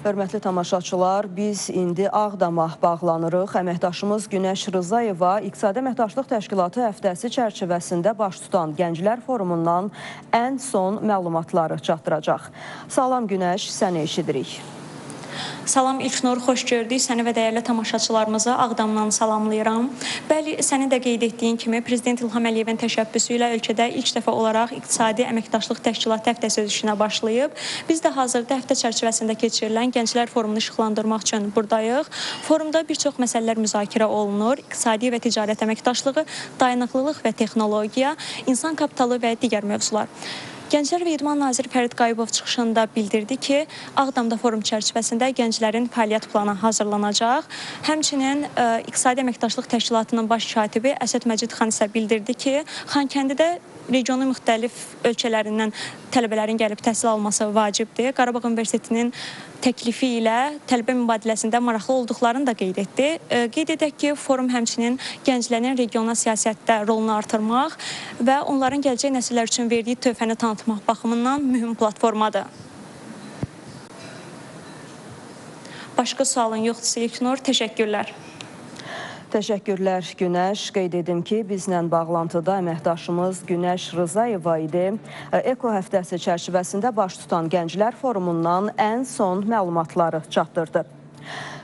Hörmətli tamaşaçılar, biz indi Ağdama bağlanırıq. Əməkdaşımız Günəş Rızayeva İqtisadi Əməkdaşlıq Təşkilatı həftəsi çərçivəsində baş tutan Gənclər Forumundan ən son məlumatları çatdıracaq. Salam Günəş, səni eşidirik. Salam İlknur, xoş gördük. Səni və dəyərli tamaşaçılarımızı Ağdamdan salamlayıram. Bəli, sənin də qeyd etdiyin kimi Prezident İlham Əliyevin təşəbbüsü ilə ölkədə ilk dəfə olaraq İqtisadi Əməkdaşlıq Təşkilatı həftəsi özüşünə başlayıb. Biz də hazırda həftə çərçivəsində keçirilən Gənclər Forumunu işıqlandırmaq üçün buradayıq. Forumda bir çox məsələlər müzakirə olunur. İqtisadi və ticarət əməkdaşlığı, dayanıqlılıq və texnologiya, insan kapitalı və digər mövzular. Gənclər və İdman naziri Fərid Qayıbov çıxışında bildirdi ki, Ağdamda forum çərçivəsində gənclərin fəaliyyət planı hazırlanacaq. Həmçinin İqtisadi Əməkdaşlıq Təşkilatının baş katibi Əsəd Məcidxan isə bildirdi ki, Xankəndidə regionun müxtəlif ölkələrindən tələbələrin gəlib təhsil alması vacibdir. Qarabağ Universitetinin təklifi ilə tələbə mübadiləsində maraqlı olduqlarını da qeyd etdi. Qeyd edək ki, forum həmçinin gənclərin regional siyasətdə rolunu artırmaq və onların gələcək nəsillər üçün verdiyi töhfəni tanıtmaq baxımından mühüm platformadır. Başqa sualın yoxdursa İlknur, təşəkkürlər. Təşəkkürlər Günəş. Qeyd edim ki, bizlə bağlantıda əməkdaşımız Günəş Rızayeva idi. Eko həftəsi çərçivəsində baş tutan Gənclər Forumundan ən son məlumatları çatdırdı.